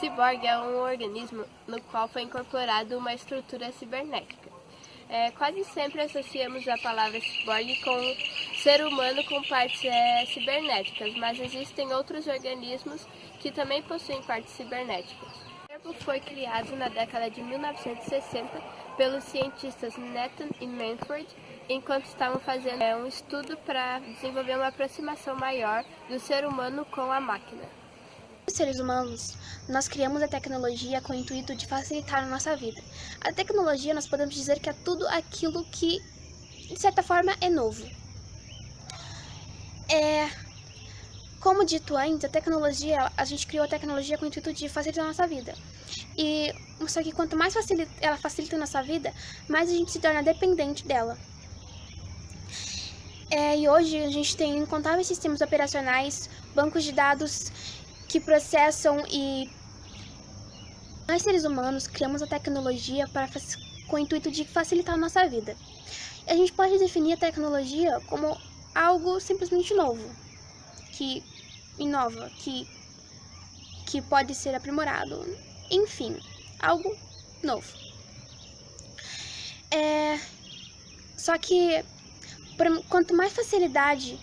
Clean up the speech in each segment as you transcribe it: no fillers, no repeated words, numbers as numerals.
Ciborgue é um organismo no qual foi incorporada uma estrutura cibernética. Quase sempre associamos a palavra ciborgue com ser humano com partes cibernéticas, mas existem outros organismos que também possuem partes cibernéticas. O termo foi criado na década de 1960 pelos cientistas Nathan e Manfred, enquanto estavam fazendo um estudo para desenvolver uma aproximação maior do ser humano com a máquina. Os seres humanos, nós criamos a tecnologia com o intuito de facilitar a nossa vida. A tecnologia, nós podemos dizer que é tudo aquilo que, de certa forma, é novo. Como dito antes, a gente criou a tecnologia com o intuito de facilitar a nossa vida. Só que quanto mais ela facilita a nossa vida, mais a gente se torna dependente dela. E hoje a gente tem incontáveis sistemas operacionais, bancos de dados que processam e nós seres humanos criamos a tecnologia com o intuito de facilitar a nossa vida. E a gente pode definir a tecnologia como algo simplesmente novo, que inova, que pode ser aprimorado, enfim, algo novo. Só que quanto mais facilidade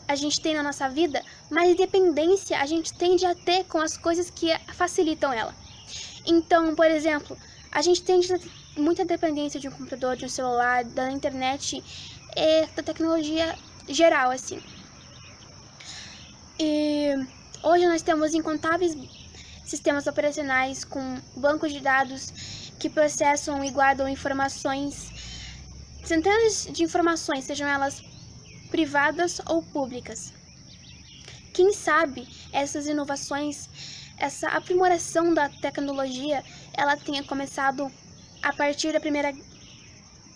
a gente tem na nossa vida, mais dependência a gente tende a ter com as coisas que facilitam ela. Então, por exemplo, a gente tende a ter muita dependência de um computador, de um celular, da internet e da tecnologia geral, assim. E hoje nós temos incontáveis sistemas operacionais com bancos de dados que processam e guardam informações, centenas de informações, sejam elas privadas ou públicas. Quem sabe essas inovações, essa aprimoração da tecnologia, ela tenha começado a partir da primeira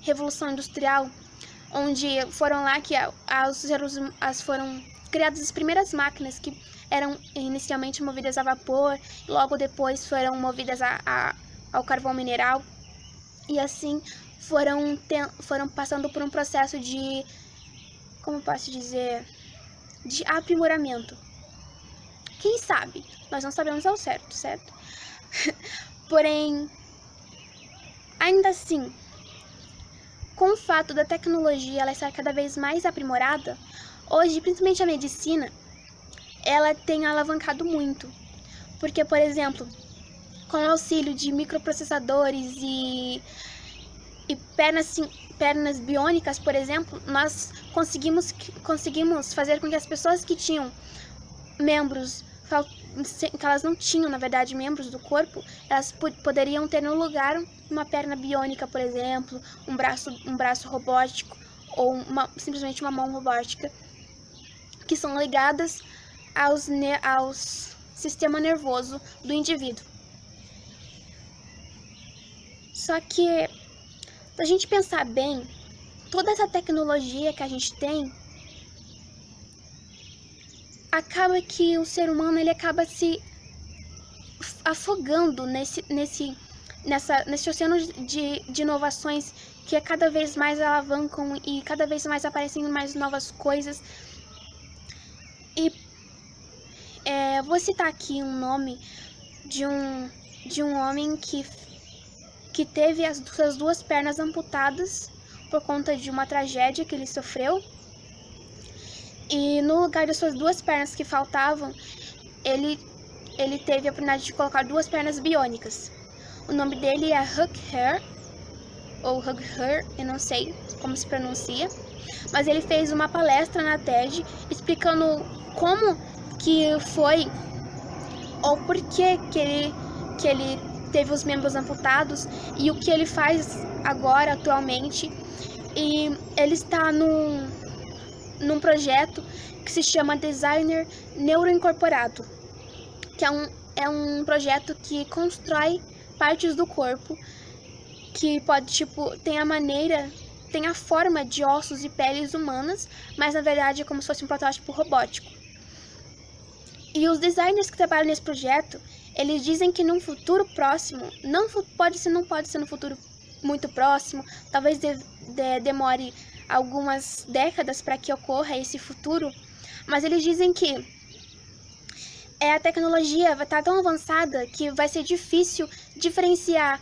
Revolução Industrial, onde foram lá que foram criadas as primeiras máquinas que eram inicialmente movidas a vapor, logo depois foram movidas ao carvão mineral, e assim foram passando por um processo de, como posso dizer, de aprimoramento. Quem sabe? Nós não sabemos ao certo? Porém, ainda assim, com o fato da tecnologia ela estar cada vez mais aprimorada, hoje, principalmente a medicina, ela tem alavancado muito. Porque, por exemplo, com o auxílio de microprocessadores e pernas biônicas, por exemplo, nós conseguimos fazer com que as pessoas que tinham membros, que elas não tinham, na verdade, membros do corpo, elas poderiam ter no lugar uma perna biônica, por exemplo, um braço robótico ou simplesmente uma mão robótica, que são ligadas ao sistema nervoso do indivíduo. Só que, se a gente pensar bem, toda essa tecnologia que a gente tem, acaba que o ser humano ele acaba se afogando nesse oceano de inovações que cada vez mais alavancam e cada vez mais aparecem mais novas coisas. E vou citar aqui um nome de um homem que teve as suas duas pernas amputadas por conta de uma tragédia que ele sofreu. E no lugar das suas duas pernas que faltavam, ele teve a oportunidade de colocar duas pernas biônicas. O nome dele é Hugh Herr, ou Hugh Herr, eu não sei como se pronuncia, mas ele fez uma palestra na TED explicando como que foi, ou por que ele teve os membros amputados e o que ele faz agora, atualmente. E ele está num projeto que se chama Designer Neuroincorporado, que é um projeto que constrói partes do corpo que pode, tem a forma de ossos e peles humanas, mas na verdade é como se fosse um protótipo robótico. E os designers que trabalham nesse projeto, eles dizem que num futuro próximo, não pode ser no futuro muito próximo, talvez demore algumas décadas para que ocorra esse futuro, mas eles dizem que A tecnologia vai estar tão avançada que vai ser difícil diferenciar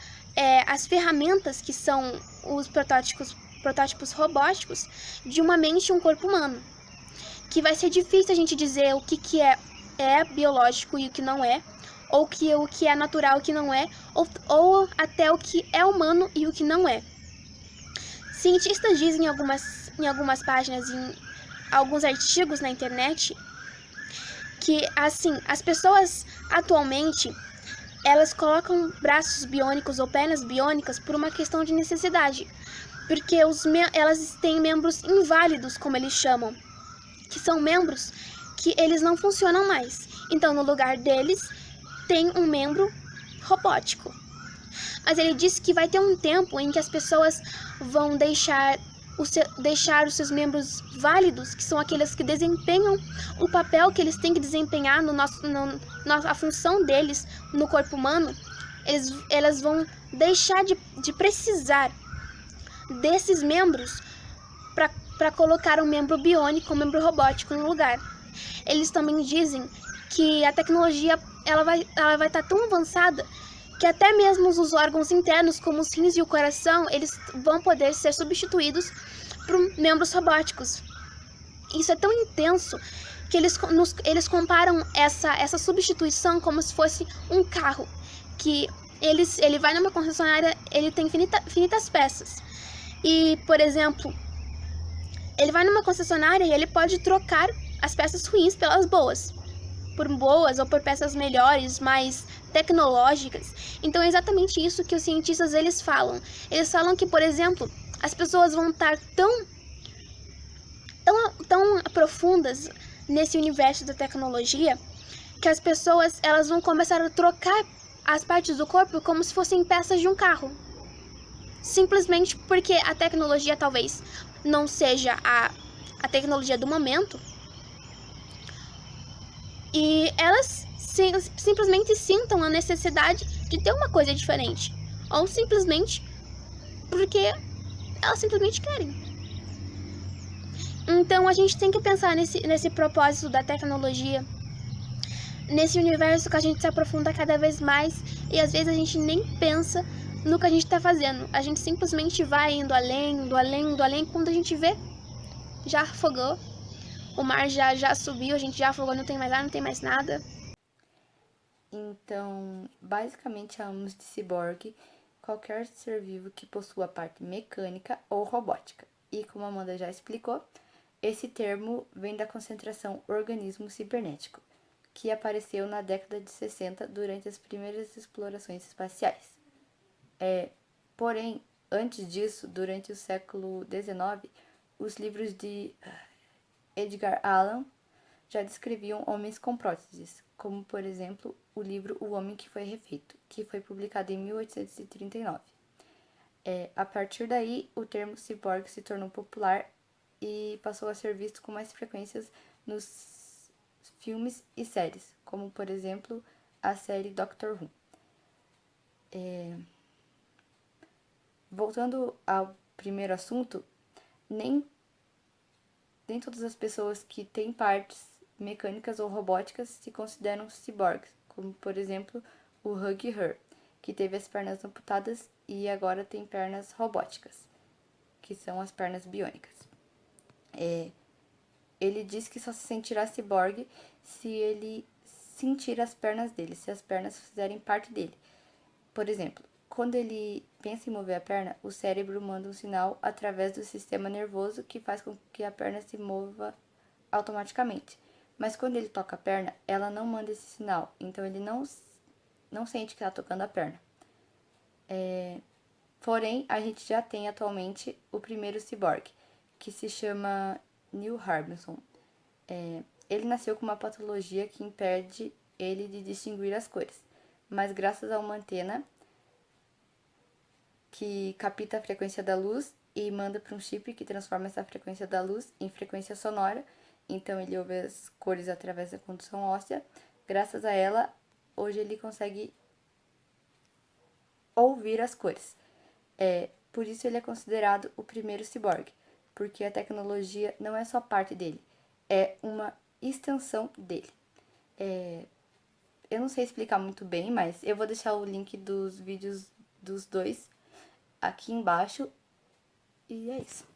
as ferramentas que são os protótipos robóticos de uma mente e um corpo humano. Que vai ser difícil a gente dizer o que é biológico e o que não é, ou o que é natural e o que não é, ou até o que é humano e o que não é. Cientistas dizem em algumas páginas, em alguns artigos na internet, que assim, as pessoas atualmente elas colocam braços biônicos ou pernas biônicas por uma questão de necessidade, porque elas têm membros inválidos, como eles chamam, que são membros que eles não funcionam mais. Então, no lugar deles, tem um membro robótico. Mas ele disse que vai ter um tempo em que as pessoas vão deixar os seus membros válidos, que são aqueles que desempenham o papel que eles têm que desempenhar a função deles no corpo humano, elas vão deixar de precisar desses membros para colocar um membro biônico, um membro robótico no lugar. Eles também dizem que a tecnologia ela vai estar tão avançada que até mesmo os órgãos internos, como os rins e o coração, eles vão poder ser substituídos por membros robóticos. Isso é tão intenso que eles comparam essa substituição como se fosse um carro, que ele vai numa concessionária, ele tem infinitas peças. E, por exemplo, ele vai numa concessionária e ele pode trocar as peças ruins pelas boas, por boas ou por peças melhores, mais tecnológicas. Então é exatamente isso que os cientistas eles falam. Eles falam que, por exemplo, as pessoas vão estar tão profundas nesse universo da tecnologia que as pessoas elas vão começar a trocar as partes do corpo como se fossem peças de um carro. Simplesmente porque a tecnologia talvez não seja a tecnologia do momento, e elas simplesmente sintam a necessidade de ter uma coisa diferente. Ou simplesmente porque elas simplesmente querem. Então a gente tem que pensar nesse propósito da tecnologia, nesse universo que a gente se aprofunda cada vez mais e às vezes a gente nem pensa no que a gente está fazendo. A gente simplesmente vai indo além, indo além, indo além. Quando a gente vê, já afogou. O mar já subiu, a gente já afogou, não tem mais ar, não tem mais nada. Então, basicamente chamamos de ciborgue qualquer ser vivo que possua parte mecânica ou robótica. E como a Amanda já explicou, esse termo vem da concentração organismo cibernético, que apareceu na década de 60 durante as primeiras explorações espaciais. Porém, antes disso, durante o século XIX, os livros de Edgar Allan já descreviam homens com próteses, como, por exemplo, o livro O Homem que Foi Refeito, que foi publicado em 1839. A partir daí, o termo ciborgue se tornou popular e passou a ser visto com mais frequências nos filmes e séries, como, por exemplo, a série Doctor Who. Voltando ao primeiro assunto, nem todas as pessoas que têm partes mecânicas ou robóticas se consideram ciborgues, como, por exemplo, o Huggy Her, que teve as pernas amputadas e agora tem pernas robóticas, que são as pernas biônicas. Ele diz que só se sentirá ciborgue se ele sentir as pernas dele, se as pernas fizerem parte dele. Por exemplo, quando ele pensa em mover a perna, o cérebro manda um sinal através do sistema nervoso que faz com que a perna se mova automaticamente. Mas quando ele toca a perna, ela não manda esse sinal, então ele não sente que está tocando a perna. Porém, a gente já tem atualmente o primeiro ciborgue, que se chama Neil Harbisson. Ele nasceu com uma patologia que impede ele de distinguir as cores, mas graças a uma antena que capta a frequência da luz e manda para um chip que transforma essa frequência da luz em frequência sonora. Então ele ouve as cores através da condução óssea. Graças a ela, hoje ele consegue ouvir as cores. Por isso ele é considerado o primeiro ciborgue, porque a tecnologia não é só parte dele, é uma extensão dele. Eu não sei explicar muito bem, mas eu vou deixar o link dos vídeos dos dois aqui embaixo. E é isso.